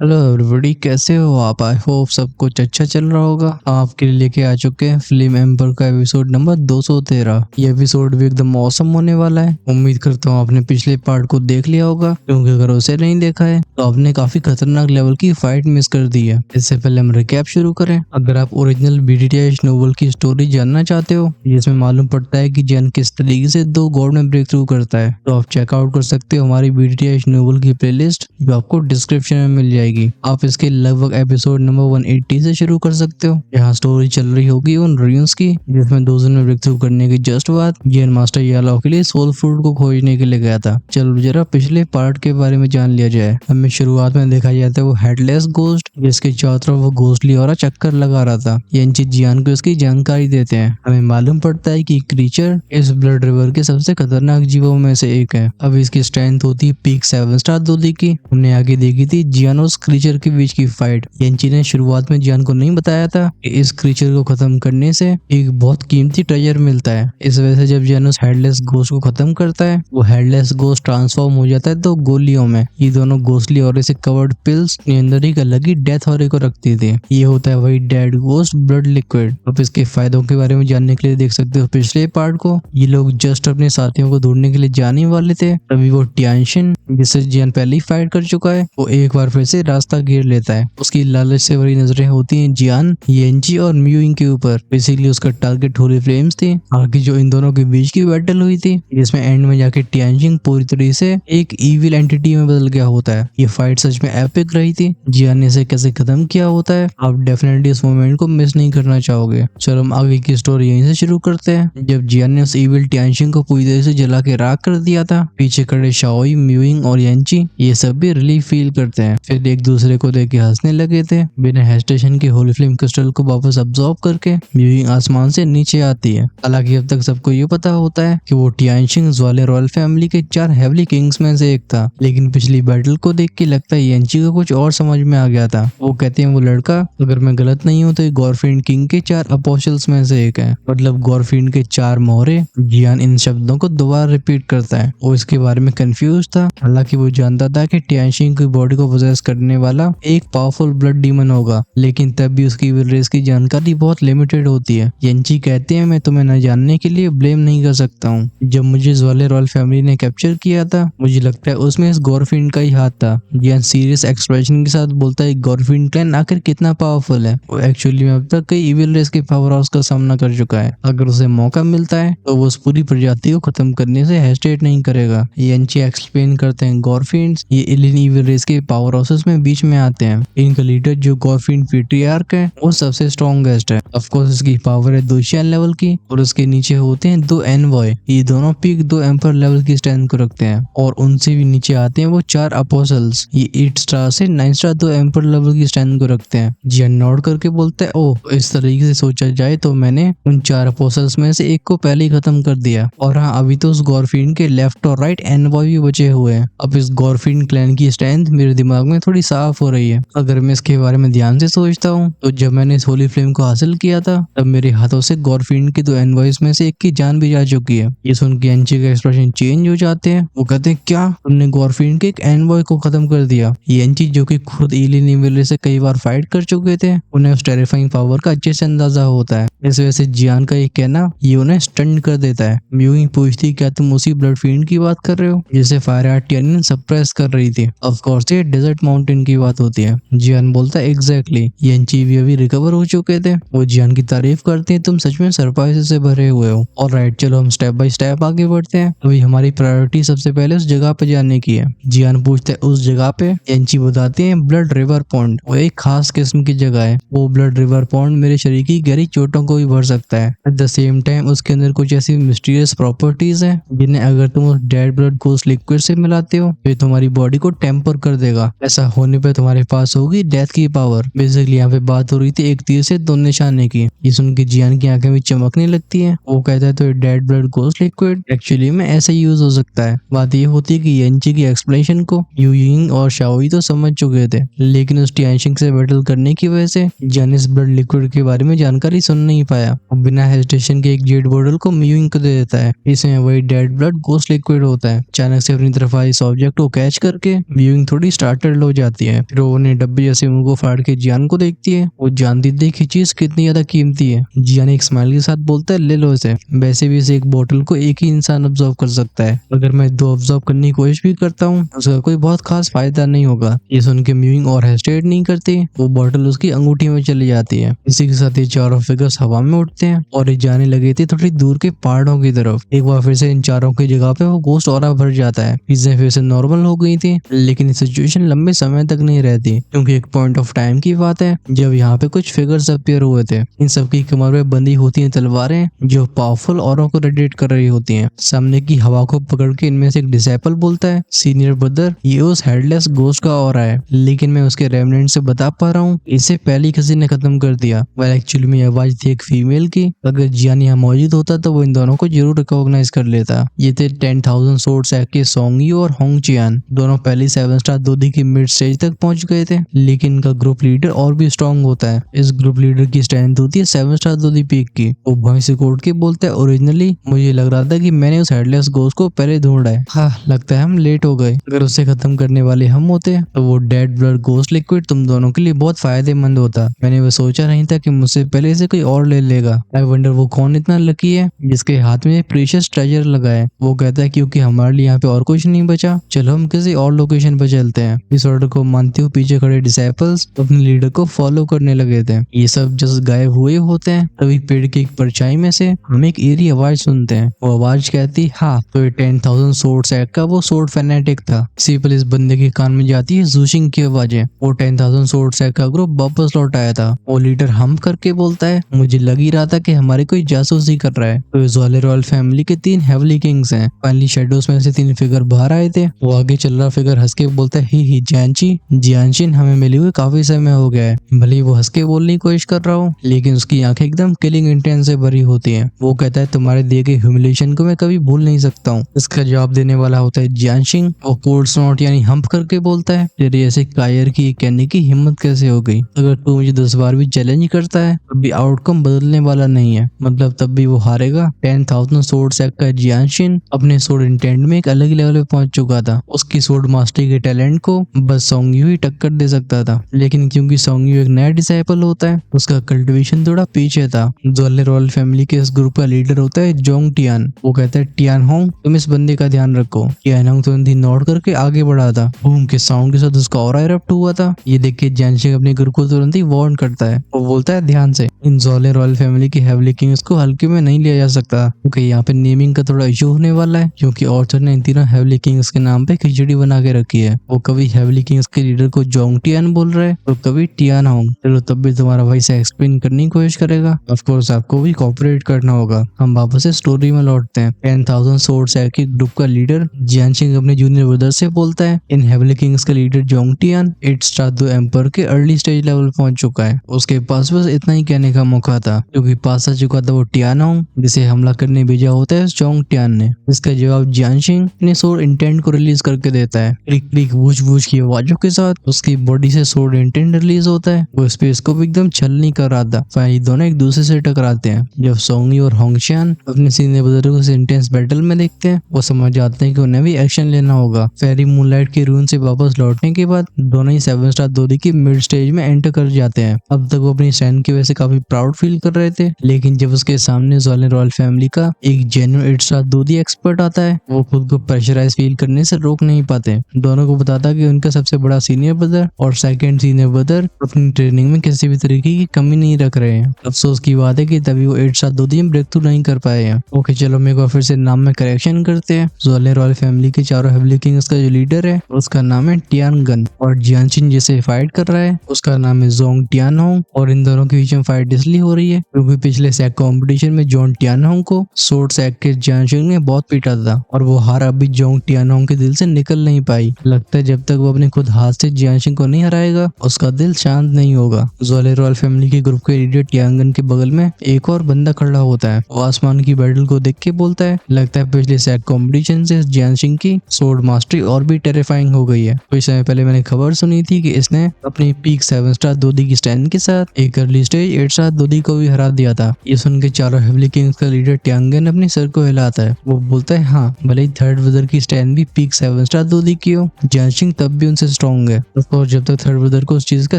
Hello everybody, कैसे हो आप? आई होप सब कुछ अच्छा चल रहा होगा। आपके लिए लेके आ चुके हैं फिल्म एम्पर का एपिसोड नंबर 213। ये एपिसोड भी एकदम मौसम होने वाला है। उम्मीद करता हूँ आपने पिछले पार्ट को देख लिया होगा, क्योंकि अगर उसे नहीं देखा है तो आपने काफी खतरनाक लेवल की फाइट मिस कर दी है। इससे पहले हम रिकैप शुरू करें। अगर आप ओरिजिनल बीडीटीएच नोवेल की स्टोरी जानना चाहते हो, जिसमें मालूम पड़ता है कि जैन किस तरीके से 2 गॉड में ब्रेक थ्रू करता है, तो आप चेकआउट कर सकते हो हमारी बीडीटीएच नोवेल की प्लेलिस्ट, जो आपको डिस्क्रिप्शन में मिल जाएगी। आप इसके लगभग एपिसोड नंबर 180 से शुरू कर सकते हो। यहाँ स्टोरी चल रही होगी उन रूइंस की, जिसमें 2 दिन में ब्रेक थ्रू करने के जस्ट बाद जैन मास्टर यालाओ के लिए सोल फ्रूट को खोजने के लिए गया था। चलो जरा पिछले पार्ट के बारे में जान लिया जाए। हमें शुरुआत में देखा जाता है वो हेडलेस गोस्ट, जिसके चारों तरफ वो घोस्टली और चक्कर लगा रहा था। येंची जियान को इसकी जानकारी देते हैं। हमें मालूम पड़ता है कि क्रीचर इस ब्लड रिवर के सबसे खतरनाक जीवों में से एक है। अब इसकी स्ट्रेंथ होती है पीक 7 स्टार दोदी की। हमने आगे देखी थी जियान और उस क्रीचर के बीच की फाइट। येंची ने शुरुआत में जियान को नहीं बताया था कि इस क्रीचर को खत्म करने से एक बहुत कीमती ट्रेजर मिलता है। इस वजह से जब जियान उस हेडलेस गोस्ट को खत्म करता है, वो हेडलेस गोस्ट ट्रांसफॉर्म हो जाता है 2 गोलियों में। ये दोनों घोस्टली और से कवर्ड पिल्स अंदर एक अलग ही डेथ हॉरर को रखती थी। ये होता है वही डेड गोस्ट ब्लड लिक्विड। अब इसके फायदों के बारे में जानने के लिए देख सकते हो पिछले पार्ट को। ये लोग जस्ट अपने साथियों को ढूंढने के लिए जाने वाले थे, तभी वो टियानशिन, जिससे जियान पहले ही फाइट कर चुका है, वो एक बार फिर से रास्ता घेर लेता है। उसकी लालच से भरी नजरें होती हैं जियान, येंची और म्यूइंग के ऊपर। बेसिकली उसका टारगेट होली फ्लेम्स थी। आगे जो इन दोनों के बीच की बैटल हुई थी, जिसमें एंड में जाके टियानशिन पूरी तरह से एक इविल एंटिटी में बदल गया होता है। ये फाइट सच में एपिक रही थी। जियान ने इसे कैसे खत्म किया होता है, आप डेफिनेटली इस मोमेंट को मिस नहीं करना चाहोगे। चलो हम आगे की स्टोरी यहीं से शुरू करते हैं। जब जियान ने उस इविल टियानशिन को पूरी तरह से जला के राख कर दिया था, पीछे खड़े शाओई, म्यूइंग और येंची ये सब भी रिलीफ फील करते हैं। फिर एक दूसरे को देख के हंसने लगे थे। बिना हेजिटेशन के होली फ्लेम क्रिस्टल को वापस अब्सॉर्ब करके म्यूइंग आसमान से नीचे आती है। हालांकि अब तक सबको ये पता होता है कि वो टियानशिन ज्वाले रॉयल फैमिली के 4 हेवली किंग्स में से एक था, लेकिन पिछली बैटल को देख के लगता है येंची को कुछ और समझ में आ गया था। वो कहते हैं वो लड़का, अगर मैं गलत नहीं हूँ तो गॉरफिंड किंग के 4 अपोस्टल्स में से एक है, मतलब गॉरफिंड के 4 मोहरे। जियान इन शब्दों को दोबारा रिपीट करता है। वो इसके बारे में कंफ्यूज था। हालांकि वो जानता था कि टियानशिन की बॉडी को पोजेस करने वाला एक पावरफुल ब्लड डीमन होगा, लेकिन तब भी उसकी विल रेस की जानकारी बहुत लिमिटेड होती है। येंची कहते हैं मैं तुम्हें न जानने के लिए ब्लेम नहीं कर सकता हूँ। जब मुझे ज्वाले रॉयल फैमिली ने कैप्चर किया था, मुझे लगता है उसमें इस गॉरफिंड का ही हाथ था। जियान सीरियस एक्सप्रेशन के साथ बोलता है गॉरफिंड क्लैन आखिर कितना पावरफुल है। वो एक्चुअली में अब तक कई इविल रेस के पावर हाउस का सामना कर चुका है। अगर उसे मौका मिलता है तो वो उस पूरी प्रजाति को खत्म करने से हेजिटेट नहीं करेगा। येंची एक्सप्लेन करते हैं गॉरफिंड्स ये एलियन इविल रेस के पावर हाउसेस में बीच में आते हैं। इनका लीडर जो गॉरफिंड पैट्रियार्क है, वो सबसे स्ट्रॉन्गेस्ट है। ऑफ कोर्स इसकी पावर है 200 लेवल की, और उसके नीचे होते हैं 2 एनवॉय। ये दोनों पीक 2 एम्पर लेवल की स्ट्रेंथ को रखते हैं, और उनसे भी नीचे आते हैं वो 4 अपोस्टल्स। ये 8 स्टार से 9 स्टार 2 एम्पर लेवल की स्ट्रेंथ को रखते हैं। जियान नोट करके बोलता है ओ, इस तरीके से सोचा जाए तो मैंने उन 4 अपोस्टल्स में से एक को पहले ही खत्म कर दिया। और हाँ, अभी तो उस गॉरफिंड के लेफ्ट और राइट एनवॉय भी बचे हुए हैं। अब इस गॉरफिंड क्लैन की स्ट्रेंथ मेरे दिमाग में थोड़ी साफ हो रही है। अगर मैं इसके बारे में ध्यान से सोचता हूँ, तो जब मैंने इस होली फ्लेम को हासिल किया था, तब मेरे हाथों से गॉरफिंड के 2 एनवॉयज में से एक की जान भी जा चुकी है। ये सुन के येंची का एक्सप्रेशन चेंज हो जाते हैं। वो कहते हैं क्या तुमने गॉरफिंड के एक एनवॉय को खत्म कर दिया? येंची जो कि खुद एलियन इविल से कई बार फाइट कर चुके थे, उन्हें उस टेरिफाइंग पावर का अच्छे से अंदाजा होता है। इस वजह से जियान का ये कहना ये उन्हें स्टन कर देता है। म्यूइंग पूछती क्या तुम उसी ब्लड फिend की बात कर रहे हो जिसे फायर टियानशिन सप्रेस कर रही थी? ऑफ कोर्स ये डेजर्ट माउंटेन की बात होती है। जियान बोलता है एग्जैक्टली। येंची भी अभी रिकवर हो चुके थे। वो जियान की तारीफ करते हैं, तुम सच में सरप्राइज से भरे हुए हो। और राइट, चलो हम स्टेप बाय स्टेप आगे बढ़ते हैं। अभी हमारी प्रायोरिटी सबसे पहले उस जगह पे जाने की है। जियान पूछता है उस जगह पे? येंची बताते हैं ब्लड रिवर पॉन्ड। वो एक खास किस्म की जगह है। वो ब्लड रिवर पॉन्ड मेरे शरीर की गहरी चोटों को भी भर सकता है। एट द सेम टाइम उसके अंदर कुछ ऐसी मिस्टीरियस प्रॉपर्टीज हैं, जिन्हें अगर तुम उस डेड ब्लड घोस्ट लिक्विड से मिलाते हो तो तुम्हारी बॉडी को टेम्पर कर देगा। ऐसा होने पे तुम्हारे पास होगी डेथ की पावर। बेसिकली यहाँ पे बात हो रही थी एक तीर से 2 निशाने की। ये सुन के जियान की आंखें भी चमकने लगती हैं। वो कहता है तो dead blood ghost liquid actually में ऐसा यूज हो सकता है। बात ये होती है कि येंची की एक्सप्लेनेशन को यूइंग और शाओई तो समझ चुके थे, लेकिन उस टियानशिन से बैटल करने की वजह से जियान इस ब्लड लिक्विड के बारे में जानकारी सुन नहीं पाया। बिना हेजिटेशन के एक जेड बोतल को म्यूइंग को दे देता है। इसमें वही डेड ब्लड घोस्ट लिक्विड होता है। अचानक से अपनी तरफ आए इस ऑब्जेक्ट को कैच करके व्यूइंग थोड़ी स्टार्टल हो जाती है। फिर वो उन्हें डब्बे जैसे मुंह को फाड़ के जियान को देखती है। वो जानती थी कि चीज कितनी ज्यादा कीमती है। जियान एक स्माइल के साथ बोलता है ले लो इसे। वैसे भी इसे एक बोतल को एक ही इंसान ऑब्जर्व कर सकता है, अगर मैं 2 ऑब्जर्व करने की कोशिश भी करता हूँ उसका कोई बहुत खास फायदा नहीं होगा। ये सुन के म्यूइंग और हेस्टेट नहीं करती, वो बोतल उसकी अंगूठी में चली जाती है। इसी के साथ ये चारों फिगर्स हवा में उठते हैं और ये जाने लगे थे थोड़ी दूर के पहाड़ों की तरफ। एक बार फिर से इन चारों की जगह पे वो गोस्ट ऑरा भर जाता है। चीजें फिर से नॉर्मल हो गई थी, लेकिन सिचुएशन लंबे समय तक नहीं रहती, क्योंकि एक पॉइंट ऑफ टाइम की बात है जब यहाँ पे कुछ फिगर्स अपीयर हुए थे। इन सबकी कमर में बंधी होती हैं तलवारें जो पावरफुल औरों को रेडिएट कर रही होती हैं। सामने की हवा को पकड़ के इनमें से एक डिसाइपल बोलता है सीनियर ब्रदर ये उस हेडलेस गोस्ट का ऑरा है, लेकिन मैं उसके रेमनेंट से बता पा रहा हूँ इसे पहली किसी ने खत्म कर दिया। वेल एक्चुअली में आवाज थी एक फीमेल की। अगर जियान यहाँ मौजूद होता तो वो इन दोनों को जरूर रिकॉग्नाइज कर लेता। ये थे 10,000 सोर्ड्स एक्ट के सोंगयू और होंग चियान। दोनों पहली 7 स्टार दोदी की मिड स्टेज तक पहुंच गए थे, लेकिन इनका ग्रुप लीडर और भी स्ट्रॉन्ग होता है। इस ग्रुप लीडर की स्ट्रेंथ होती है 7 स्टार दोदी पीक की। वो भॉइस से कोड के बोलता है ओरिजिनली मुझे लग रहा था कि मैंने उस हेडलेस गोस्ट को पहले ढूंढा है। हाँ लगता है हम लेट हो गए। अगर उसे खत्म करने वाले हम होते तो वो डेड ब्लड गोस्ट लिक्विड तुम दोनों के लिए बहुत फायदेमंद होता। मैंने वो सोचा नहीं था कि मुझसे पहले से कोई और ले लेगा। आई वंडर वो कौन इतना लकी है जिसके हाथ में प्रीशियस ट्रेजर लगा है। वो कहता है क्योंकि हमारे लिए यहाँ पे और कुछ नहीं बचा, चलो हम किसी और लोकेशन पे चलते हैं। इस ऑर्डर को मानते हुए पीछे खड़े डिसाइपल्स अपने लीडर को फॉलो करने लगे थे। ये सब जस्ट गायब हुए होते हैं तभी पेड़ की एक परछाई में से हम एक eerie आवाज सुनते हैं। वो आवाज कहती हाँ तो ये 10,000 सोर्ड्स एक्ट का वो सोर्ड फैनेटिक था। इसी पर इस बंदे के कान में जाती है जूशिंग की आवाजें। वो 10,000 सोर्ड्स एक्ट का ग्रुप वापस लौट आया था। वो लीडर हम करके बोलता है मुझे लग ही रहा था कि हमारे कोई जासूसी कर रहा है। तो ज़्वाले रॉयल फैमिली के 3 हेवली किंग्स हैं। फाइनली शेडोज में से 3 फिगर बाहर आए थे। वो आगे चल रहा फिगर हंस के बोलता है ही जियानचिन हमें मिली हुई काफी समय हो गया है। भले ही वो हंस के बोलने की कोशिश कर रहा हूँ, लेकिन उसकी आंखें एकदम किलिंग इंटेंस से भरी होती हैं। वो कहता है तुम्हारे दिए गए ह्यूमिलेशन को मैं कभी भूल नहीं सकता हूँ। इसका जवाब देने वाला होता है जियानशिंग। वो कोड स्नॉट यानी हम्प करके बोलता है तेरी ऐसे कायर की कहने की हिम्मत कैसे हो गई? अगर तू मुझे 10 बार भी चैलेंज करता है तब भी आउटकम बदलने वाला नहीं है, मतलब तब भी वो हारेगा। 10,000 सोर्ड सेक्ट का जियानशिन अपने सोर्ड इंटेंट में एक अलग लेवल पे पहुंच चुका था। उसकी सोर्ड मास्टरी के टैलेंट को बस सोंगयू ही टक्कर दे सकता था, लेकिन क्योंकि सोंगयू एक नया डिसाइपल होता है उसका कल्टिवेशन थोड़ा पीछे था। ज़्वाले रॉयल फैमिली के इस ग्रुप का लीडर होता है जोंग टियान। वो कहता है टियान होंग तुम इस बंदे का ध्यान रखो। टियान होंग तुरंत ही नोट करके आगे बढ़ा था। बूम के साउंड के साथ उसका ऑरा इरप्ट हुआ था। ये देख के जियानशिंग अपने ग्रुप को तुरंत ही वार्न करता है। वो बोलता है ध्यान से इन ज़्वाले रॉयल फैमिली की हेवली किंग्स को हल्के में नहीं लिया जा सकता, क्योंकि यहाँ पे नेमिंग का थोड़ा इशू होने वाला है, क्योंकि ऑर्थर ने इन तीनों हेवली किंग्स के नाम पे खिचड़ी बना के रखी है। वो कभी हेवली किंग्स के लीडर को जोंग टियान बोल रहा है तो कभी टियान होंग। चलो तब भी तुम्हारा भाई से एक्सप्लेन करने की कोशिश करेगा। ऑफ कोर्स आपको भी कोऑपरेट करना होगा। हम वापस से स्टोरी में लौटते हैं। 10,000 सोर्ड सेक्ट के ग्रुप का लीडर जियानशिंग अपने जूनियर ब्रदर से बोलता है इन हेवली किंग्स का leader Jong Tian 8 star 2 emperor के अर्ली स्टेज लेवल पहुंच चुका है। उसके पास बस इतना ही कहने का मौका था, क्योंकि पास आ चुका था वो टियान होंग जिसे हमला करने भेजा होता है जोंग टियान ने। इसका जवाब जियानशिंग अपने सोर्ड इंटेंट को रिलीज करके देता है। क्लिक क्लिक वूच वूच की आवाजों के साथ उसकी बॉडी से सोर्ड इंटेंट रिलीज होता है। वो स्पेस को भी एकदम छल नहीं कर रहा था। फाइनली दोनों एक दूसरे से टकराते हैं। जब सोंगी और होंगशियान अपने सीनियर ब्रदर को इंटेंस बैटल में देखते हैं वो समझ जाते हैं कि उन्हें भी एक्शन लेना होगा। फेरी मूनलाइट के रून से वापस लौटने के बाद दोनों ही 7 स्टार दोदी की मिड स्टेज में एंटर कर जाते हैं। अब तक वो अपनी स्ट्रेंथ की वजह से काफी प्राउड फील कर रहे थे, लेकिन जब उसके सामने ज़्वाले रॉयल फैमिली का एक जेन्युइन 8 स्टार दोदी एक्सपर्ट आता है वो खुद को प्रेशराइज फील करने से रोक नहीं पाते। दोनों को बताता कि उनका सबसे बड़ा सीनियर ब्रदर और सेकंड सीनियर ब्रदर अपनी ट्रेनिंग में किसी भी तरीके की कमी नहीं रख रहे हैं। अफसोस की बात है कि तभी वो 8 स्टार दोदी में ब्रेक थ्रू नहीं कर पाए हैं। ओके चलो मेरे को फिर से नाम में करेक्शन करते हैं। ज़्वाले रॉयल फैमिली के चारों हेवली किंग्स का जो लीडर है उसका नाम है टियान गन, और जियानशिन जिसे फाइट कर रहा है उसका नाम है जोंग टियान होंग। और इन दोनों के बीच में फाइट इसलिए हो रही है क्योंकि पिछले सेक कॉम्पिटिशन में जोंग टियान होंग को सोर्ड सेक के जियानशिन ने बहुत पीटा था और वो हार अभी जोंग टियान होंग के दिल से निकल नहीं पाई। लगता है जब तक वो अपने खुद हाथ से जियानशिन को नहीं हराएगा उसका दिल शांत नहीं होगा। ज़्वाले रॉयल फैमिली के ग्रुप के लीडर टियान गन के बगल में एक और बंदा खड़ा होता है। वो आसमान की बैटल को देख के बोलता है लगता है पिछले सेक कॉम्पिटिशन से जियानशिन की सोर्ड मास्टरी और भी टेरिफाइंग हो गई है। कुछ समय पहले मैंने खबर सुनी थी कि इसने अपनी पीक 7 स्टार दोदी की स्ट्रेंथ के साथ एक अर्ली स्टेज 8 स्टार दोदी को भी हरा दिया था। ये सुन के चारों हेवली किंग्स का लीडर टियान गन अपने सर को हिलाता है। वो बोलता है हाँ भले ही थर्ड ब्रदर की स्ट्रेंथ भी पीक 7 स्टार दो दी की हो, जियानशिंग तब भी उनसे स्ट्रॉन्ग है। और जब तक थर्ड ब्रदर को उस चीज का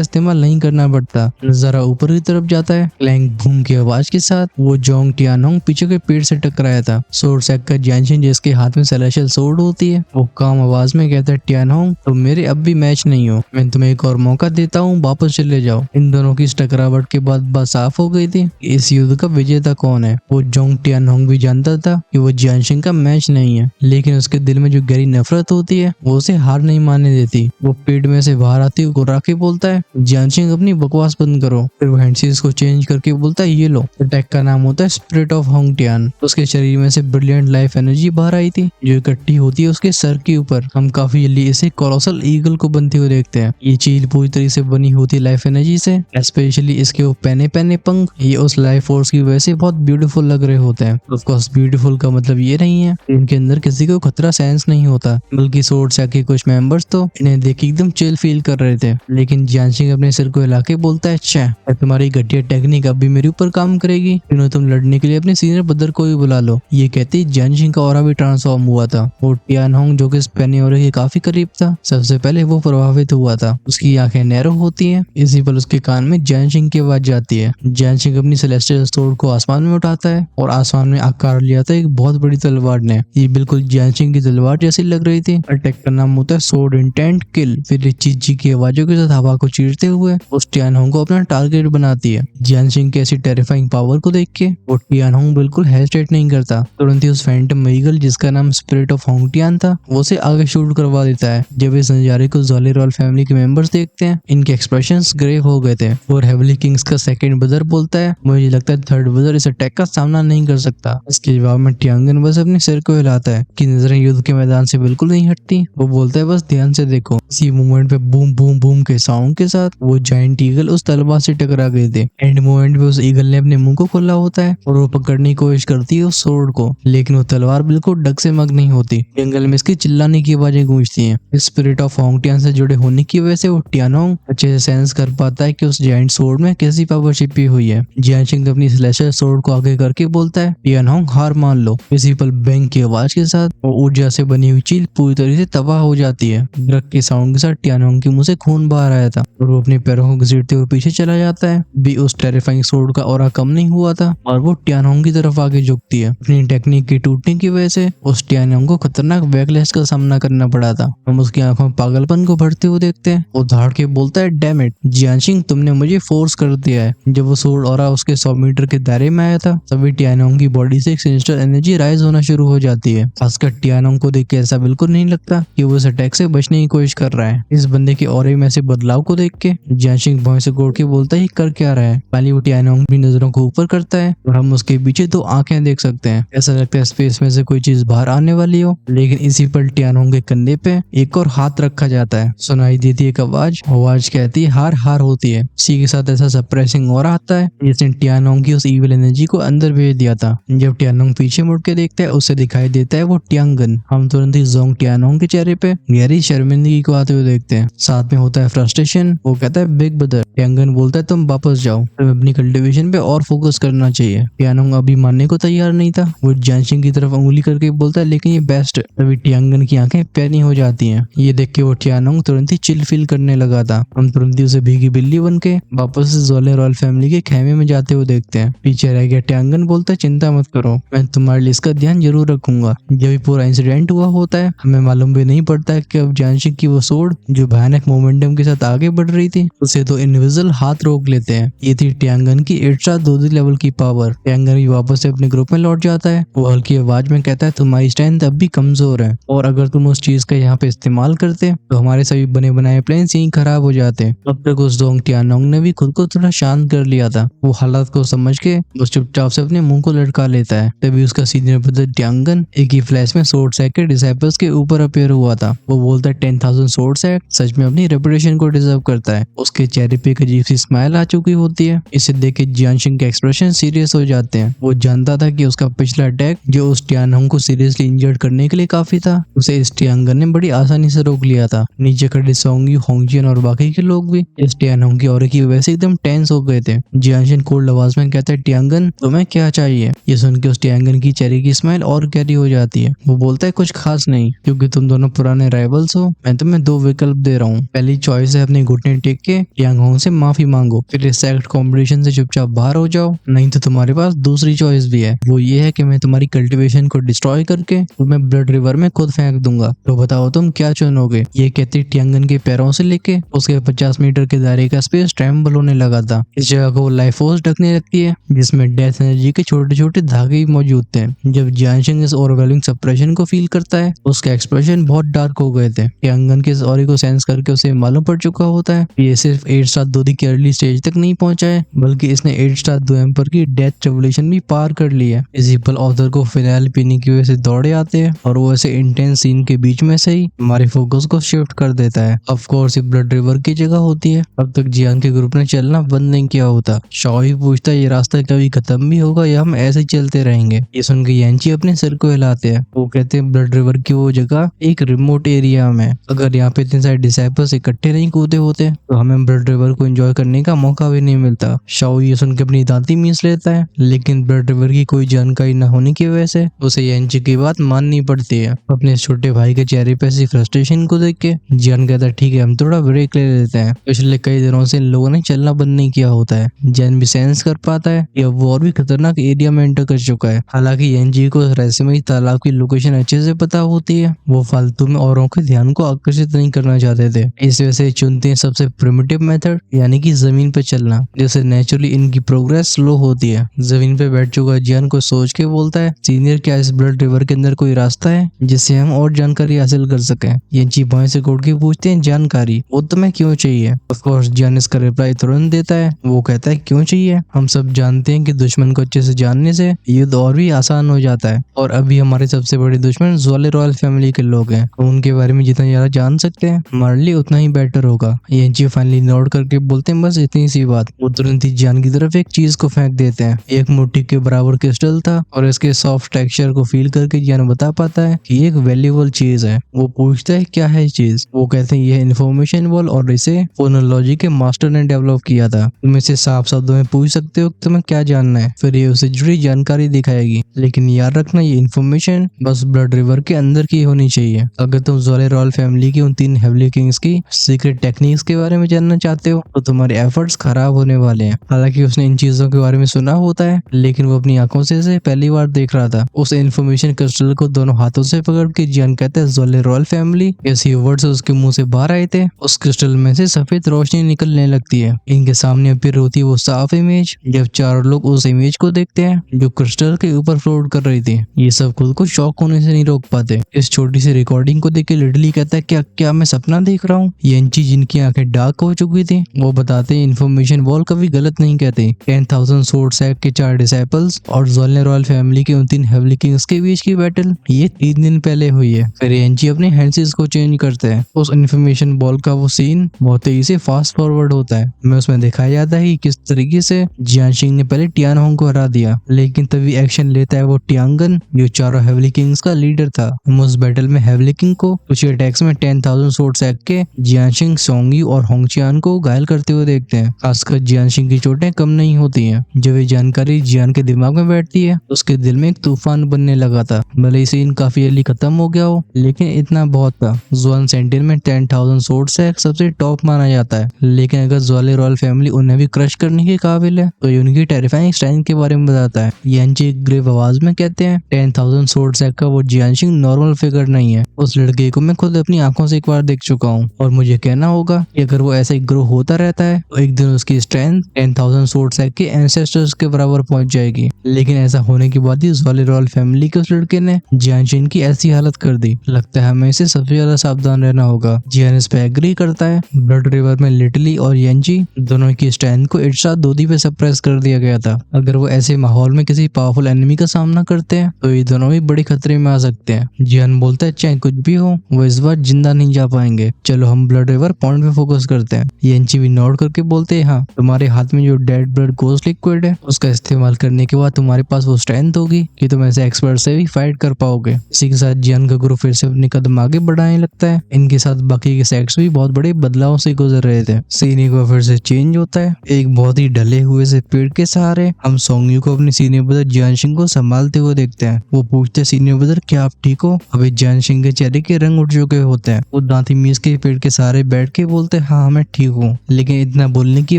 इस्तेमाल नहीं करना पड़ता, नजारा ऊपर की तरफ जाता है। क्लैंक बूम की आवाज के साथ वो जोंग टियानोंग पीछे के पेड़ से टकराया था। सोर्ड सेक का जियानशिंग जिसके हाथ में सेलेशियल सोर्ड होती है, वो काम आवाज में कहता है, टियानोंग तुम मेरे अब भी मैच नहीं हो, मैं तुम्हें एक और मौका देता हूँ, वापस चले जाओ। इन दोनों की इस टकरावट के बाद बात साफ हो गई थी, इस युद्ध का विजेता कौन है। वो जोंग टियानोंग भी जानता था कि वो जियानशिंग का मैच नहीं है, लेकिन उसके दिल में जो गहरी नफरत होती है वो उसे हार नहीं मानने देती। वो पेड़ में से बाहर आती हुई गुर्राके बोलता है, जियानशिंग अपनी बकवास बंद करो। फिर वो हैंडसीज को चेंज करके बोलता है, ये लो। अटैक का नाम होता है स्पिरिट ऑफ होंगटियान। उसके शरीर में से ब्रिलियंट लाइफ एनर्जी बाहर आई थी जो इकट्ठी होती है उसके सर के ऊपर। हम काफी जल्दी इसे कोलोसल ईगल को बनते हुए देखते हैं। ये चील पूरी तरह से बनी होती है लाइफ एनर्जी से, स्पेशली इसके वो पहने पहने पंख, ये उस लाइफ फोर्स की वजह से बहुत ब्यूटीफुल लग रहे होते हैं। ऑफ कोर्स ब्यूटीफुल का मतलब ये नहीं है इनके अंदर किसी को खतरा सेंस नहीं होता, बल्कि सोर्ड सेक के कुछ मेंबर्स तो इन्हें देख के एकदम चिल फील कर रहे थे। लेकिन जियानशिंग अपने सिर को हिला के बोलता है, अच्छा तुम्हारी घटिया टेक्निक अब भी मेरे ऊपर काम करेगी, तुम लड़ने के लिए अपने सीनियर ब्रदर को भी बुला लो। ये कहते ही जियानशिंग का ऑरा भी ट्रांसफॉर्म हुआ था। वो टियानहोंग जो कि इस पहने ऑरा के काफी करीब था, सबसे पहले वो प्रभावित हुआ था। उसकी आंखें नैरो होती हैं। इसी पर उसके कान में जियानशिंग की आवाज जाती है। जियानशिंग अपनी सेलेस्टियल स्वॉर्ड को आसमान में उठाता है और आसमान में आकार लिया था एक बहुत बड़ी तलवार ने। ये बिल्कुल जियानशिंग की तलवार जैसी लग रही थी। अटैक का नाम होता है स्वॉर्ड इंटेंट किल। फिर चीची की आवाजों के साथ हवा को चीरते हुए उस टियानहोंग को अपना टारगेट बनाती है। जियानशिंग की ऐसी टेरिफाइंग पावर को देख के वो टियानहोंग बिल्कुल हेजिटेट नहीं करता। तुरंत ही उस फैंटम ईगल जिसका नाम स्पिरिट ऑफ होंगटियान था वो उसे आगे शूट करवा देता है। जब इस नजारे को जॉली रॉयल फैमिली के मेंबर्स देखते हैं, इनके एक्सप्रेशंस ग्रे हो गए थे। और हेवली किंग्स का सेकंड ब्रदर बोलता है, मुझे लगता है थर्ड ब्रदर इस अटैक का सामना नहीं कर सकता। इसके जवाब में टियांगन बस अपने सिर को हिलाता है कि नजरें युद्ध के मैदान से बिल्कुल नहीं हटती। वो बोलता है, बस ध्यान से देखो। इसी मूवमेंट पे बूम बूम बूम के साउंड के साथ वो जायंट ईगल उस तलवार से टकरा गए थे। एंड मोमेंट पे उस ईगल ने अपने मुंह को खोला होता है और वो पकड़ने की कोशिश करती है उस सोर्ड को, लेकिन वो तलवार बिल्कुल डग से मग नहीं होती। जंगल में इसकी चिल्लाने की आवाजें गूंजती हैं। स्पिरिट ऑफ होंगटियान से जुड़े होने की वजह से वो टियानोंग अच्छे से सेंस कर पाता है कि उस जायंट सोर्ड में कैसी पावर छिपी हुई है। जियानशिंग अपनी स्लेशर सोर्ड को आगे करके बोलता है, टियानोंग हार मान लो। इसी पल बैंग की आवाज के साथ वो ऊर्जा से बनी हुई चील पूरी तरह से तबाह हो जाती है। ड्रग के साउंड के साथ टियानोंग के मुंह से खून बाहर आया था और वो अपने पैरों को घसीटते हुए पीछे चला जाता है। भी उस टेरिफाइंग सोर्ड का ऑरा कम नहीं हुआ था और वो टियानोंग की तरफ आगे झुकती है। अपनी टेक्निक की टूटने की वजह से उस टियानोंग को खतरनाक बैकलैश का सामना करना पड़ा था। हम उसकी आंखों में पागलपन को भरते हुए देखते हैं। वो धाड़ के बोलता है, डैम इट जियानशिंग, तुमने मुझे फोर्स कर दिया है। जब वो सोर्ड ऑरा उसके 100 मीटर के दायरे में आया था, तभी टियानोंग की बॉडी से एक सिनिस्टर एनर्जी राइज होना शुरू हो जाती है। खासकर टियानोंग को देख के ऐसा बिल्कुल नहीं लगता कि वो इस अटैक से बचने की कोशिश कर रहा है। इस बंदे के ऑरे में से बदलाव को देख के जियानशिंग भौं से गोड़ के बोलता है, कर क्या रहा है। पहले वो टियानोंग अपनी नजरों को ऊपर करता है और हम उसके पीछे 2 आंखें देख सकते हैं। ऐसा लगता है स्पेस में से कोई चीज बाहर आने वाली हो, लेकिन इसी पल टियानोंग के कंधे पे एक और हाथ रखा जाता है। सुनाई देती एक आवाज कहती है, हार हार होती है। इसी के साथ ऐसा सरप्राइजिंग और आता है जिसने टियानोंग की उस इविल एनर्जी को अंदर भेज दिया था। जब टियानोंग पीछे मुड़ के देखता है, उसे दिखाई देता है वो टियांगन। हम तुरंत ही जोंग टियानोंग के चेहरे पे गहरी शर्मिंदगी को आते हुए देखते हैं। साथ में होता है फ्रस्ट्रेशन। वो कहता है, बिग ब्रदर। टियांगन बोलता है, तुम वापस जाओ, तुम्हें अपनी कल्टीवेशन पे और फोकस करना चाहिए। टियानोंग अभी मानने को तैयार नहीं था। वो जियानशिंग की तरफ उंगली करके बोलता है, लेकिन ये बेस्ट है। तभी टियांगन की आंखें पैनी हो जाती हैं। ये देख के वो टियानोंग तुरंत ही चिल फील करने लगा था। हम तुरंत ही उसे भीगी बिल्ली बन के वापस जोले रॉयल फैमिली के खेमे में जाते हुए देखते हैं। पीछे रह गया टियांगन बोलता है, चिंता मत करो, मैं तुम्हारे लिए इसका ध्यान जरूर रखूंगा। जब भी पूरा इंसिडेंट हुआ होता है, हमें मालूम भी नहीं पड़ता है कि अब जियानशिंग की वो सोर्ड जो भयानक मोमेंटम के साथ आगे बढ़ रही थी, उसे तो इनविजिबल हाथ रोक लेते हैं। ये थी टियांगन की 8 स्टार 2 लेवल की पावर। टियांगन भी वापस से अपने ग्रुप में लौट जाता है। वो हल्की आवाज में कहता है, तुम्हारी स्ट्रेंथ अब भी कमजोर है और अगर तुम उस चीज का यहाँ पे इस्तेमाल करते तो हमारे सभी बने बनाए प्लान यहीं खराब हो जाते। अब तक उस जोंग टियानोंग ने भी खुद को थोड़ा शांत कर लिया था। वो हालात को समझ के वो चुपचाप से अपने मुंह को लटका लेता है। तभी उसका सीनियर ब्रदर टियांगन एक ही फ्लैश में सोर्ड सेक के डिसाइपल्स के ऊपर अपीयर हुआ था। वो बोलता है, 10,000 सोर्ड सेक सच में अपनी रेपुटेशन को डिजर्व करता है। उसके चेहरे पे एक अजीब सी स्माइल आ चुकी होती है। इसे देख के जियानशिंग के एक्सप्रेशन सीरियस हो जाते हैं। वो जानता था कि उसका पिछला अटैक जो उस टियानोंग को सीरियसली इंजर्ड करने के लिए काफी था, उसे इस टियांगन ने बड़ी आसानी से रोक लिया था। नीचे खड़े सोंगी, होंगजियन और बाकी के लोग भी इस टियानोंग की ऑरा की वजह से एकदम टेंस हो गए थे। जियानशिंग कोल्ड आवाज में कहता है, टियांगन तुम्हें क्या चाहिए। ये सुन के उस टियांगन की चेहरे की स्माइल और गहरी हो जाती है। वो बोलता है, कुछ खास खास नहीं, क्योंकि तुम दोनों पुराने राइवल्स हो। मैं तुम्हें दो विकल्प दे रहा हूँ। पहली चॉइस है अपने घुटने टेक के यांग होंग से माफी मांगो, फिर इस सेक्ट कॉम्पिटिशन से चुपचाप बाहर हो जाओ। नहीं तो तुम्हारे पास दूसरी चॉइस भी है, वो ये है कि मैं तुम्हारी कल्टीवेशन को डिस्ट्रॉय करके तुम्हें ब्लड रिवर में खुद फेंक दूंगा। तो बताओ तुम क्या चुनोगे? ये कहते टियांगन के पैरों से लेके उसके 50 मीटर के दायरे का स्पेस ट्रैम्बल होने लगा था। इस जगह को लाइफ फोर्स ढकने लगती है, जिसमें डेथ एनर्जी के छोटे छोटे धागे भी मौजूद थे। जब जियांशिंग इस ओवरवेलमिंग सप्रेशन को फील करता है, उसके एक्सप्रेशन बहुत डार्क हो गए थे। टियांगन के इस ऑरी को सेंस करके उसे मालूम पड़ चुका होता है कि ये सिर्फ 8 स्टार दोदी की अर्ली स्टेज तक नहीं पहुंचा है, बल्कि इसने 8 स्टार दो एम्पर की डेथ रेवोल्यूशन भी पार कर ली है। इस पल ऑथर को फिनाइल पीने की वजह से दौड़े आते हैं और वो ऐसे इंटेंस सीन के बीच में से ही हमारे फोकस को शिफ्ट कर देता है। ऑफ कोर्स ये ब्लड रिवर की जगह होती है। अब तक जियांग के ग्रुप ने चलना बंद नहीं किया होता। शाओही पूछता है ये रास्ता कभी खत्म भी होगा या हम ऐसे ही चलते रहेंगे? ये सुन के यांची अपने सिर को हिलाते हैं। वो कहते हैं ब्लड रिवर की वो जगह एक रिमोट एरिया में, अगर यहाँ पे इतने सारे डिसाइपल्स इकट्ठे नहीं कूदे होते तो हमें ब्लड रिवर को एंजॉय करने का मौका भी नहीं मिलता। शाओही ये सुन के अपनी दांती मीस लेता है, लेकिन ब्लड रिवर की कोई जानकारी न होने की वजह से उसे यांची की बात माननी पड़ती है। अपने छोटे भाई के चेहरे पे ऐसी फ्रस्ट्रेशन को देख के जियान कहता है ठीक है हम थोड़ा ब्रेक ले लेते हैं। पिछले कई दिनों से इन लोगों ने चलना बंद नहीं किया होता है। जैन भी सेंस कर पाता है कि अब वो और भी खतरनाक एरिया में एंटर कर चुका है। हालांकि एनजी को रहस्यमयी तालाब की लोकेशन अच्छे से पता होती है, वो फालतू में औरों के ध्यान को आकर्षित नहीं करना चाहते थे। इस वजह से चुनते हैं सबसे प्रिमिटिव मेथड, यानी कि जमीन पे चलना, जिससे नेचुरली इनकी प्रोग्रेस स्लो होती है। जमीन पे बैठ चुका जियान को सोच के बोलता है सीनियर क्या इस ब्लड रिवर के अंदर कोई रास्ता है जिससे हम और जानकारी हासिल कर सके? एनजी भौं से कोड के पूछते हैं जानकारी वो तुम्हें क्यों चाहिए? ऑफ कोर्स जियान इसका रिप्लाई तुरंत देता है। वो कहता है क्यों चाहिए? हम सब जानते हैं कि दुश्मन को अच्छे से जानने से युद्ध और भी आसान हो जाता है, और अभी हमारे सबसे बड़े दुश्मन ज्वाले रॉयल फैमिली के लोग हैं। उनके बारे में जितना ज्यादा जान सकते हैं हमारे लिए उतना ही बेटर होगा। एनजी फाइनली नोट करके बोलते हैं बस इतनी सी बात। वो तुरंत ही जियान की तरफ एक चीज को फेंक देते हैं। एक मुट्ठी के बराबर क्रिस्टल था और इसके सॉफ्ट टेक्सचर को फील करके जियान बता पाता है कि एक वैल्यूएबल चीज है। वो पूछता है क्या है चीज? वो कहते हैं यह इन्फॉर्मेशन बॉल और इसे फोनोलॉजी के मास्टर ने डेवलप किया था। तुम इसे साफ शब्दों में पूछ सकते हो कि तुम्हें क्या जानना है, फिर ये उसे जुड़ी जानकारी दिखाएगी। लेकिन याद रखना ये इन्फॉर्मेशन बस ब्लड रिवर के अंदर की होनी चाहिए। अगर तुम ज़ोले रॉयल फैमिली की उन 3 हेवली किंग्स की सीक्रेट टेक्निक्स के बारे में जानना चाहते हो तो तुम्हारे एफर्ट्स खराब होने वाले हैं। हालांकि उसने इन चीजों के बारे में सुना होता है, लेकिन वो अपनी आंखों से इसे पहली बार देख रहा था। उस इन्फॉर्मेशन क्रिस्टल को दोनों हाथों से पकड़ के जियान कहता है ज़ोले रॉयल फैमिली। ऐसे वर्ड्स उसके मुंह से बाहर आए थे। उस क्रिस्टल में से सफेद रोशनी निकलने लगती है। इनके सामने अपीयर होती है वो साफ इमेज। जब चारों लोग उस इमेज को देखते हैं जो क्रिस्टल के ऊपर फ्लोट कर रही थी, ये सब खुद को शॉक होने से नहीं रोक पाते। इस छोटी सी रिकॉर्डिंग को देख के लिटरली कहता है क्या मैं सपना देख रहा हूँ? येंची जिनकी आंखें डार्क हो चुकी थी वो बताते हैं इन्फॉर्मेशन वॉल कभी गलत नहीं कहते। 10,000 सोर्ड सैक के 4 डिसाइपल्स और ज़ोले रॉयल फैमिली के उन 3 हेवली किंग्स के बीच की बैटल ये 3 दिन पहले हुई है। फिर येंची अपने हैंडसेस को चेंज करते हैं। उस इन्फॉर्मेशन बॉल का वो सीन बहुत तेजी से फास्ट फॉरवर्ड होता है। हमें उसमें दिखाया जाता है कि किस तरीके से जियांशिंग ने पहले टियान होंग को हरा दिया, लेकिन तभी एक्शन लेता है वो टियांगन जो चारों हेवली किंग्स का लीडर था। हम उस बैटल में हेवली किंग को कुछ अटैक्स में 10,000 सोर्ड सैक के जियांशिंग, सोंगी और होंगचियान को घायल करते हुए देखते हैं। खासकर जियांशिंग की चोटें कम नहीं होती हैं। जब ये जानकारी जियान के दिमाग में बैठती है उसके दिल में एक तूफान बनने लगा था। भले ही सीन काफी अर्ली खत्म हो गया हो, लेकिन इतना बहुत था। ज़ोन सेंटर में 10,000 सोर्ड सैक सबसे टॉप माना जाता है, लेकिन अगर ज़ोले रॉयल फैमिली उन्हें भी क्रश करने के काबिल है तो ये उनकी टेरिफाइंग स्ट्रेंथ के बारे में बताता है। येंची ग्रेव आवाज में कहते हैं 10,000 सोर्ड सैक का वो जियांशिंग नॉर्मल फिगर नहीं है। उस लड़के को मैं खुद अपनी आंखों से एक बार देख चुका हूँ और मुझे कहना होगा कि अगर वो ऐसे ग्रो होता रहता है तो एक दिन उसकी स्ट्रेंथ 10,000 सोर्ड सैक के एंसेस्टर्स के बराबर पहुंच जाएगी। लेकिन ऐसा होने के बाद ही ज़ोले रॉयल फैमिली के उस लड़के ने जियांशिंग की ऐसी हालत कर दी। लगता है हमें इसे सबसे ज्यादा सावधान रहना होगा। जियान इस पे एग्री करता है। ब्लड रिवर में लिटली और येंची दोनों की स्ट्रेंथ को एक साथ दोदी पे सप्रेस कर दिया गया था। अगर वो ऐसे माहौल में किसी पावरफुल एनिमी का सामना करते हैं तो ये दोनों भी बड़े खतरे में आ सकते हैं। जियान बोलता है चाहे कुछ भी हो वो इस बार जिंदा नहीं जा पाएंगे। चलो हम ब्लड रिवर पॉइंट पे फोकस करते हैं। येंची भी नोट करके बोलते हैं हाँ तुम्हारे हाथ में जो डेड ब्लड गोस्ट लिक्विड है उसका इस्तेमाल करने के बाद तुम्हारे पास वो स्ट्रेंथ होगी कि तुम ऐसे एक्सपर्ट से भी फाइट कर पाओगे। इसी के साथ जियान का ग्रुप फिर से अपने कदम आगे बढ़ाने लगता है। इनके साथ बाकी के सेक्ट्स भी बहुत बड़े बदलाव से गुजर रहे थे। सीन एक बार फिर से चेंज होता है। एक बहुत ही ढले हुए से पेड़ के सहारे हम सोंगयू को अपने सीनियर ब्रदर जियांशिंग को संभालते हुए देखते हैं। वो पूछते हैं सीनियर ब्रदर क्या आप ठीक ठीक हो? अभी जियान सिंह के चेहरे के रंग उठ चुके होते हैं। वो दांती मीज के पेड़ के सहारे बैठ के बोलते हैं, हाँ मैं ठीक हूँ, लेकिन इतना बोलने की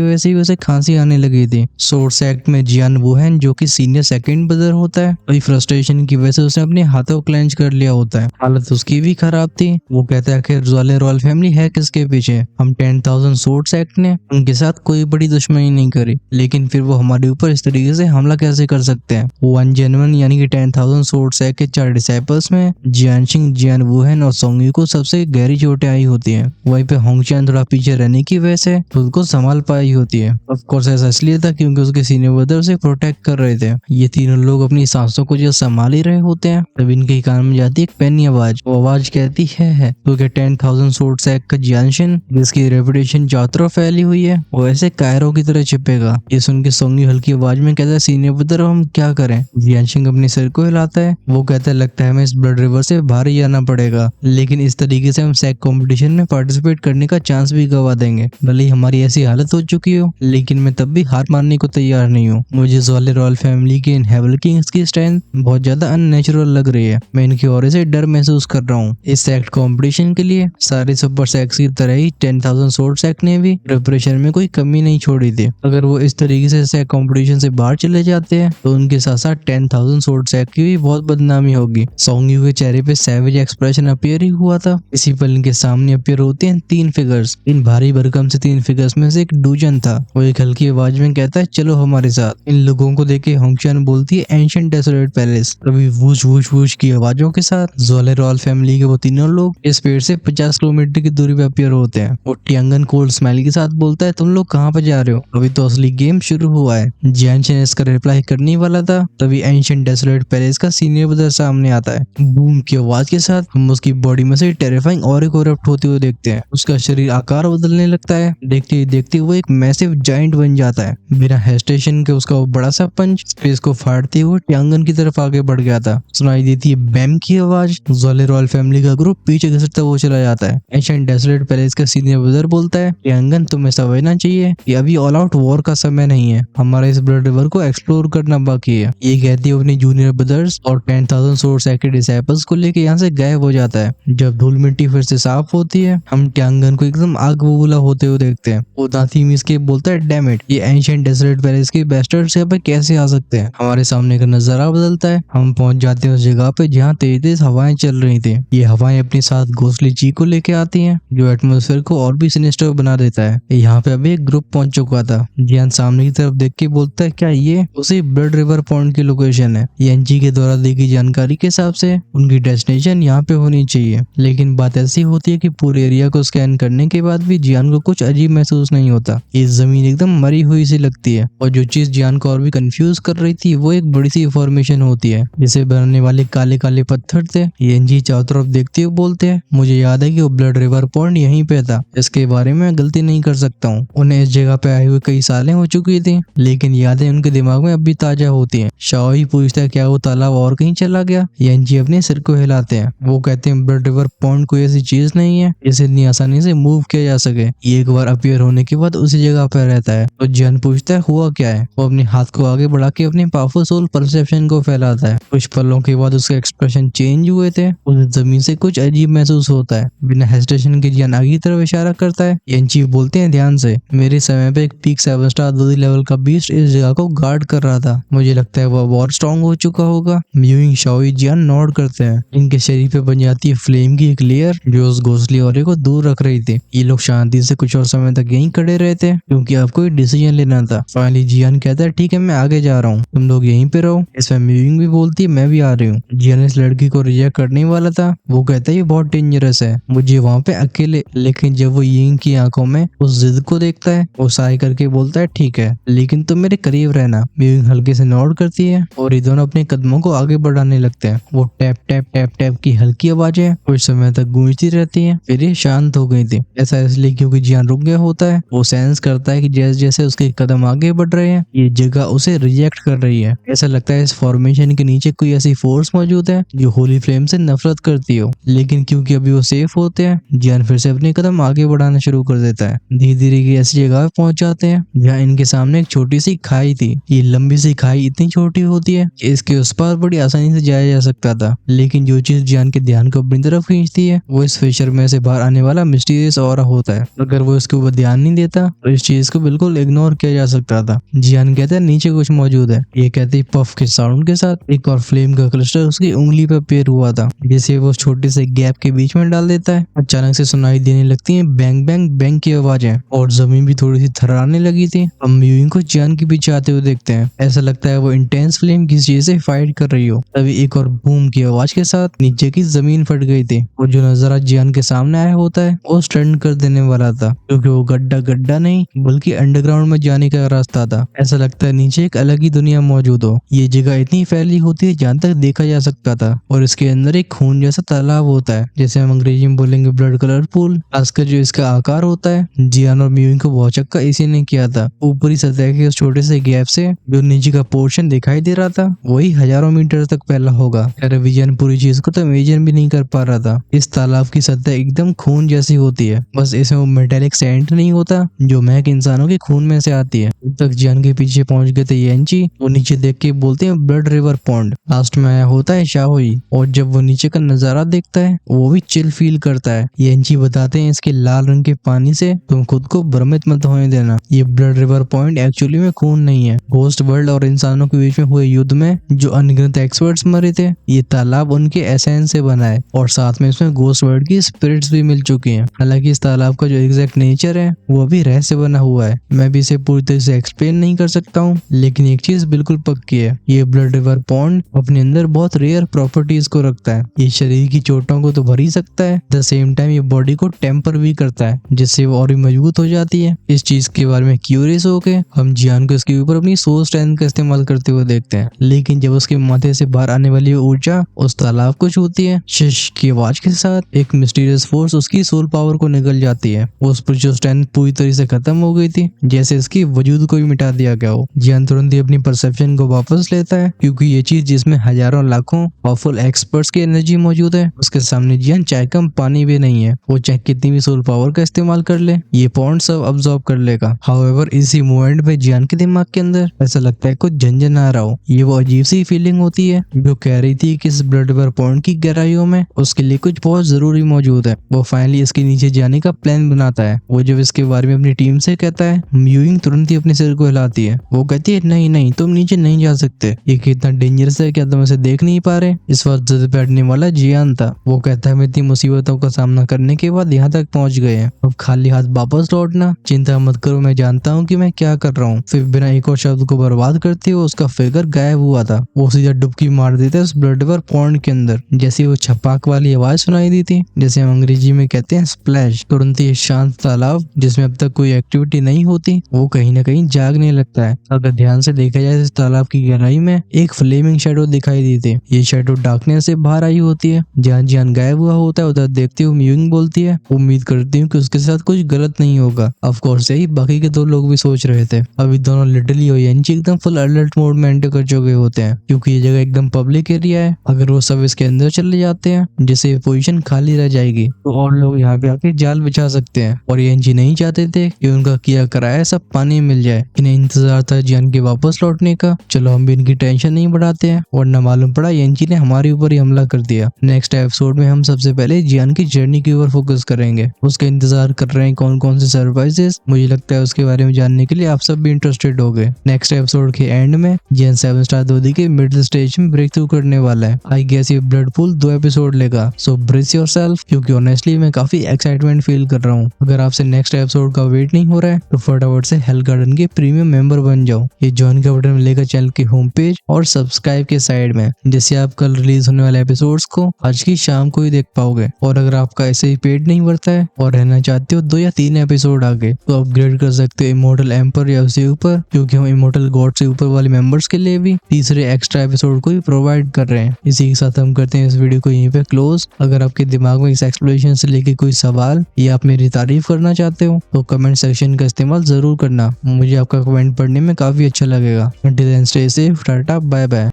वजह से ही उसे खांसी आने लगी थी। सोर्स एक्ट में जियान वुहेन जो कि सीनियर सेकंड ब्रदर होता है, वही फ्रस्ट्रेशन की वजह से उसने अपने हाथों को क्लेंच कर लिया होता है। हालत उसकी भी खराब थी। वो कहता है आखिर ज्वाले रॉयल फैमिली है किसके पीछे? हम 10,000 सोर्ड्स एक्ट ने उनके साथ कोई बड़ी दुश्मनी नहीं करी, लेकिन फिर वो हमारे ऊपर इस तरीके से हमला कैसे कर सकते हैं? वन जेनवन यानी कि 10,000 सोर्ड्स एक्ट के 4 डिसाइपल्स में जियान सिंह, जियान वुहेन और सोंग यू को सबसे गहरी चोटें आई होती हैं। वहीं पे होंगचैन थोड़ा पीछे रहने की वजह से खुद को संभाल पाई होती है। ऑफ कोर्स ऐसा इसलिए था क्योंकि उसके सीनियर ब्रदर उसे प्रोटेक्ट कर रहे थे। ये तीनों लोग अपनी सांसों को जो संभाल ही रहे होते हैं, तब इनके कान में जाती है एक पैनी आवाज। वो आवाज कहती है क्योंकि 10,000 सोर्ड्स एक्ट का जियान सिंह, जिसकी रेपुटेशन चारों तरफ फैली हुई है, वो ऐसे कायरों की तरह छिपेगा। ये सुन के सोंग यू हल्की आवाज में कहता है, सीनियर ब्रदर हम क्या करें? जियान सिंह अपने सिर को हिलाता है। वो कहता है, लगता है हमें इस ब्लड रिवर से बाहर ही आना पड़ेगा, लेकिन इस तरीके से हम सैक कंपटीशन में पार्टिसिपेट करने का चांस भी गवा देंगे। भले ही हमारी ऐसी हालत हो चुकी हो, लेकिन मैं तब भी हार मानने को तैयार नहीं हूँ। मुझे ज्वाले रॉयल फैमिली के इन हेवल किंग्स की स्ट्रेंथ बहुत ज्यादा अननेचुरल लग रही है। मैं इनकी ऑरे से डर महसूस कर रहा हूँ। इस सैक कंपटीशन के लिए सारे सुपर सैक्स की तरह ही 10,000 सोर्ड सैक ने भी प्रिपरेशन में कोई कमी नहीं छोड़ी थी। अगर वो इस तरीके से सैक कंपटीशन से बाहर चले जाते हैं तो उनके साथ साथ 10,000 सोर्ड सैक की भी बहुत बदनामी होगी। सोंग यू के चेहरे पे सैवेज एक्सप्रेशन अपीयर ही हुआ था। इसी पल इनके सामने अपीयर होते हैं 3 फिगर्स। इन भारी भरकम से 3 फिगर्स में से एक डूजन था। वो एक हल्की आवाज में कहता है, चलो हमारे साथ। इन लोगों को देख के होंगचैन बोलती है, एंशिएंट डेसोलेट पैलेस। तभी वूश वूश वूश की आवाजों के साथ ज्वाले रॉयल फैमिली के वो तीनों लोग इस पेड़ से 50 किलोमीटर की दूरी पे अपीयर होते हैं। वो टियांगन कोल्ड स्माइल के साथ बोलता है, तुम लोग कहाँ पे जा रहे हो? अभी तो असली गेम शुरू हुआ है। जियान सिंह इसका रिप्लाई करने वाला था, तभी एंशिएंट डेसोलेट पैलेस का सीनियर ब्रदर सामने आता है। बूम की आवाज के साथ हम उसकी बॉडी में से टेरिफाइंग और एक इरप्ट होते हुए देखते हैं। उसका शरीर आकार बदलने लगता है। देखते ही देखते वो एक मैसिव जाइंट बन जाता है। बिना हेजिटेशन के उसका वो बड़ा सा पंच स्पेस को फाड़ते हुए टियांगन की तरफ आगे बढ़ गया था। सुनाई देती है बैम की आवाज। ज्वाले रॉयल फैमिली का ग्रुप पीछे घसरता हुआ चला जाता है। एंशिएंट डेसोलेट पैलेस का सीनियर ब्रदर बोलता है, टियांगन तुम्हें समझना चाहिए कि अभी ऑल आउट वॉर का समय नहीं है। हमारा इस ब्लड रिवर को एक्सप्लोर करना बाकी है। ये कहती है अपने जूनियर ब्रदर्स और 10,000 सोर्स एक्ट डिसाइपल्स को लेके यहाँ से गायब हो जाता है। जब धूल मिट्टी फिर से साफ होती है, हम टियांगन को एकदम आग बबूला होते हुए देखते हैं। वो दांती मीस के बोलता है, डैम इट, ये एंशिएंट डेसोलेट पैलेस के बेस्टर्ड्स यहाँ पे कैसे आ सकते हैं? हमारे सामने का नजारा बदलता है। हम पहुंच जाते हैं उस जगह पे जहाँ तेज तेज हवाएं चल रही थी। ये हवाएं अपने साथ घोंसले चीख को लेके आती हैं, जो एटमॉस्फेयर को और भी सिनिस्टर बना देता है। यहाँ पे अभी एक ग्रुप पहुंच चुका था। जियान सामने की तरफ देख के बोलता है, क्या ये उसी ब्लड रिवर पॉइंट की लोकेशन है? एनजी के द्वारा दी गई जानकारी के हिसाब से उनकी डेस्टिनेशन यहाँ पे होनी चाहिए, लेकिन बात ऐसी होती है कि पूरे एरिया को स्कैन करने के बाद भी जियान को कुछ अजीब महसूस नहीं होता। ये जमीन एकदम मरी हुई सी लगती है, और जो चीज जियान को और भी कंफ्यूज कर रही थी वो एक बड़ी सी फॉर्मेशन होती है, जिसे बनाने वाले काले काले पत्थर थे। एनजी चारों तरफ देखते हुए बोलते हैं, मुझे याद है कि वो ब्लड रिवर पॉइंट यहीं पे था। इसके बारे में मैं गलती नहीं कर सकता हूँ। उन्हें इस जगह पे आए हुए कई सालें हो चुकी थी, लेकिन यादें उनके दिमाग में अब भी ताजा होती हैं। शाओई पूछता है, क्या वो तालाब और कहीं चला गया? एनजी अपने सिर को हिलाते हैं। वो कहते हैं, ब्लड रिवर पॉइंट कोई ऐसी चीज नहीं है जिसे इतनी आसानी से मूव किया जा सके। ये एक बार अपीयर होने के बाद उसी जगह पर रहता है। तो जियान पूछता है, हुआ क्या है? वो अपने हाथ को आगे बढ़ा के अपनी पावरफुल सोल परसेप्शन को फैलाता है। कुछ पलों के बाद उसके एक्सप्रेशन चेंज हुए थे। उसे जमीन से कुछ अजीब महसूस होता है। बिना हेजिटेशन के जियान आगे की तरफ इशारा करता है। एनजी बोलते हैं, ध्यान से, मेरे समय पे एक पीक 7 स्टार 2 लेवल का बीस्ट इस जगह को गार्ड कर रहा था। मुझे लगता है वह और स्ट्रॉन्ग हो चुका होगा। म्यूइंग, शाओई, जियान नोट करते हैं। इनके शरीर पे बन जाती है फ्लेम की एक लेयर जो उस घोंसले औरे को दूर रख रही थी। ये लोग शांति से कुछ और समय तक यहीं खड़े रहे थे क्योंकि अब कोई डिसीजन लेना था। फाइनली जियान कहता है, ठीक है मैं आगे जा रहा हूँ, तुम लोग यहीं पे रहो। इसमें म्यूइंग भी बोलती है, मैं भी आ रही हूँ। जियान इस लड़की को रिजेक्ट करने वाला था। वो कहता है, ये बहुत डेंजरस है, मुझे वहाँ पे अकेले। लेकिन जब वो यिंग की आंखों में उस जिद को देखता है, वो साई करके बोलता है, ठीक है, लेकिन तुम मेरे करीब रहना। म्यूइंग हल्के से नोड करती है और ये दोनों अपने कदमों को आगे बढ़ाने लगते हैं। वो टैप टैप टैप टैप की हल्की आवाजें कुछ समय तक गूंजती रहती हैं, फिर ये शांत हो गई थी। ऐसा इसलिए क्योंकि जियान रुक गया होता है। वो सेंस करता है कि जैसे जैसे उसके कदम आगे बढ़ रहे हैं, ये जगह उसे रिजेक्ट कर रही है। ऐसा लगता है इस फॉर्मेशन के नीचे कोई ऐसी फोर्स मौजूद है जो होली फ्लेम से नफरत करती हो। लेकिन क्योंकि अभी वो सेफ होते हैं, जियान फिर से अपने कदम आगे बढ़ाना शुरू कर देता है। धीरे धीरे की ऐसी जगह पहुंच जाते हैं जहाँ इनके सामने एक छोटी सी खाई थी। ये लंबी सी खाई इतनी छोटी होती है कि इसके उस पार बड़ी आसानी से जाया जा सकता था, लेकिन जो चीज जियान के ध्यान को अपनी तरफ खींचती है वो इस फिशर में से बाहर आने वाला मिस्टीरियस ऑरा होता है। अगर वो इसके ऊपर ध्यान नहीं देता तो इस चीज को बिल्कुल इग्नोर किया जा सकता था। जियान कहता है नीचे कुछ मौजूद है। ये कहते ही पफ के साउंड के साथ एक और फ्लेम का क्लस्टर उसकी उंगली पर पेर हुआ था, जिसे वो छोटे से गैप के बीच में डाल देता है। अचानक से सुनाई देने लगती है बैंग बैंग बैंग की आवाजें और जमीन भी थोड़ी सी थर्राने लगी थी। हम म्यूइंग को जियान के पीछे आते हुए देखते हैं। ऐसा लगता है वो इंटेंस फ्लेम किसी चीज से फाइट कर रही हो। तभी एक और बूम की आवाज के साथ नीचे की जमीन फट गई थी और जो नजारा जियान के सामने आया होता है वो स्टन कर देने वाला था, क्योंकि वो गड्ढा नहीं बल्कि अंडरग्राउंड में जाने का रास्ता था। ऐसा लगता है नीचे एक अलग ही दुनिया मौजूद हो। ये जगह इतनी फैली होती है जहाँ तक देखा जा सकता था और इसके अंदर एक खून जैसा तालाब होता है, जैसे हम अंग्रेजी में बोलेंगे ब्लड कलर पूल। खासकर जो इसका आकार होता है, जियान और म्यूइंग को बहुत चक्का इसी ने किया था। ऊपरी सतह के उस छोटे से गैप से जो नीचे का पोर्शन दिखाई दे रहा था वही हजारों मीटर तक फैला होगा। विजन पूरी चीज को तो इमेजिन भी नहीं कर पा रहा था। इस तालाब की सतह एकदम खून जैसी होती है, बस इसमें वो मेटेलिक सेंट नहीं होता जो महक इंसानों के खून में से आती है। जब तक जियान के पीछे पहुंच गए थे येंची, वो नीचे देख के बोलते हैं ब्लड रिवर पॉन्ड। लास्ट में आया होता है शाओई और जब वो नीचे का नजारा देखता है वो भी चिल फील करता है। येंची बताते हैं इसके लाल रंग के पानी से तुम खुद को भ्रमित मत होने देना। ये ब्लड रिवर पॉइंट एक्चुअली में खून नहीं है। घोस्ट वर्ल्ड और इंसानों के बीच में हुए युद्ध में जो अनगिनत एक्सपर्ट्स मरे थे, ये तालाब उनके एसेंस से बना है और साथ में इसमें घोस्ट वर्ल्ड की स्पिरिट्स भी मिल चुकी हैं। हालांकि इस तालाब का जो एग्जैक्ट नेचर है वो भी रहस्य बना हुआ है। मैं भी इसे पूरी तरह से एक्सप्लेन नहीं कर सकता हूँ, लेकिन एक चीज बिल्कुल पक्की है, ये ब्लड रिवर पॉन्ड अपने अंदर बहुत रेयर प्रॉपर्टीज को रखता है। ये शरीर की चोटों को तो भर ही सकता है, द सेम टाइम ये बॉडी को टेम्पर भी करता है, जिससे वो और भी मजबूत हो जाती है। इस चीज के बारे में क्यूरियस होके हम जियान को इसके ऊपर अपनी सोल स्ट्रेंथ का इस्तेमाल करते हुए देखते हैं, लेकिन जब उसके माथे से बाहर आने वाली ऊर्जा उस तालाब को छूती है, शिश की आवाज के साथ एक मिस्टीरियस फोर्स उसकी सोल पावर को निकल जाती है। वो स्पिरिचुअल स्ट्रेंथ पूरी तरह से खत्म हो गई थी, जैसे इसकी वजूद को भी मिटा दिया गया हो। जियान तुरंत ही अपनी परसेप्शन को वापस लेता है, क्योंकि ये चीज जिसमें हजारों लाखों पावरफुल एक्सपर्ट्स की एनर्जी मौजूद है, उसके सामने जियान चाहे कम पानी भी नहीं है। वो चाहे कितनी भी सोल पावर का इस्तेमाल कर ले, ये पॉइंट सब अब्सॉर्ब कर लेगा। हाउएवर इसी मोमेंट में जियान के दिमाग के अंदर ऐसा लगता है कुछ झंझन आ रहा हो। ये वो अजीब सी फीलिंग होती है जो कह रही थी कि इस ब्लड रिवर पॉइंट की गहराइयों में उसके लिए कुछ बहुत जरूरी मौजूद है। वो फाइनली इसके नीचे जाने का प्लान बनाता है। वो जब इसके बारे में अपनी टीम से कहता है, म्यूइंग तुरंत ही अपने सिर को हिलाती है। वो कहती है नहीं नहीं, तुम नीचे नहीं जा सकते, ये कितना डेंजरस है, क्या तुम इसे देख नहीं पा रहे। इस वक्त जिद बैठने वाला जियान था। वो कहता है हम इतनी मुसीबतों का सामना करने के बाद यहाँ तक पहुंच गए हैं, अब खाली हाथ वापस लौटना, चिंता मत करो, मैं जानता हूँ कि मैं क्या कर रहा हूँ। फिर बिना एक और शब्द को बर्बाद करते हुए उसका फिगर गायब हुआ था। वो सीधा डुबकी मार देता है उस ब्लड रिवर पॉन्ड के अंदर। जैसे वो छपाक वाली आवाज सुनाई दी थी, जैसे हम अंग्रेजी में कहते हैं स्प्लैश, तुरंत ही शांत तालाब जिसमें अब तक कोई एक्टिविटी नहीं होती वो कहीं ना कहीं जागने लगता है। अगर ध्यान से देखा जाए इस तालाब की गहराई में एक फ्लेमिंग शैडो दिखाई दी थी। ये शैडो डार्कनेस से बाहर आई होती है। जहाँ जियान गायब हुआ होता है उधर देखते हुए म्यूइंग बोलती है, उम्मीद करती हूँ कि उसके साथ कुछ गलत नहीं होगा। ऑफ कोर्स यही बाकी के दो लोग भी सोच रहे थे। अभी दोनों लिटरली और येंची एकदम फुल अलर्ट मोड में एंटर कर चुके होते हैं, क्योंकि ये जगह एकदम पब्लिक एरिया है। अगर वो सब इसके अंदर चले जाते हैं जिससे पोजीशन खाली रह जाएगी तो और लोग यहाँ पे आके जाल बिछा सकते हैं। और येंची नहीं चाहते थे कि उनका किया कराया सब पानी मिल जाए। इन्हें इंतजार था जियान के वापस लौटने का। चलो हम भी इनकी टेंशन नहीं बढ़ाते हैं, वरना मालूम पड़ा येंची ने हमारे ऊपर ही हमला कर दिया। नेक्स्ट एपिसोड में हम सबसे पहले जियान की जर्नी के ऊपर फोकस करेंगे। उसका इंतजार कर रहे हैं कौन कौन से सरप्राइजेस, मुझे लगता है उसके बारे में जानने के लिए आप सब भी इंटरेस्टेड हो गए। नेक्स्ट एपिसोड के एंड में जियान 7 स्टार दोदी के मिडिल स्टेज में ब्रेक थ्रू करने वाला है। आई गेस ये ब्लड पूल 2 एपिसोड लेगा, सो ब्रेस योरसेल्फ, क्योंकि ऑनेस्टली मैं काफी एक्साइटमेंट फील कर रहा हूँ। अगर आपसे नेक्स्ट एपिसोड का वेट नहीं हो रहा है तो फटाफट से हेल गार्डन के प्रीमियम मेंबर बन जाओ। ये ज्वाइन का बटन मिलेगा चैनल के होम पेज और सब्सक्राइब के साइड में, जिससे आप कल रिलीज होने वाले एपिसोड्स को आज की शाम को ही देख पाओगे। और अगर आपका ऐसे ही पेट नहीं भरता है और रहना चाहते हो 2 या 3 एपिसोड आगे, तो अपग्रेड कर सकते हो इमोर्टल एम्पर या उससे ऊपर, क्योंकि हम इमोर्टल गॉड से ऊपर वाले मेंबर्स के लिए भी तीसरे एक्स्ट्रा एपिसोड को भी प्रोवाइड कर रहे हैं। इसी के साथ हम करते हैं इस वीडियो को यहीं पे क्लोज। अगर आपके दिमाग में इस एक्सप्लेनेशन से लेके कोई सवाल या आप मेरी तारीफ करना चाहते हो तो कमेंट सेक्शन का इस्तेमाल जरूर करना, मुझे आपका कमेंट पढ़ने में काफी अच्छा लगेगा। Until then, stay safe, tata, bye bye.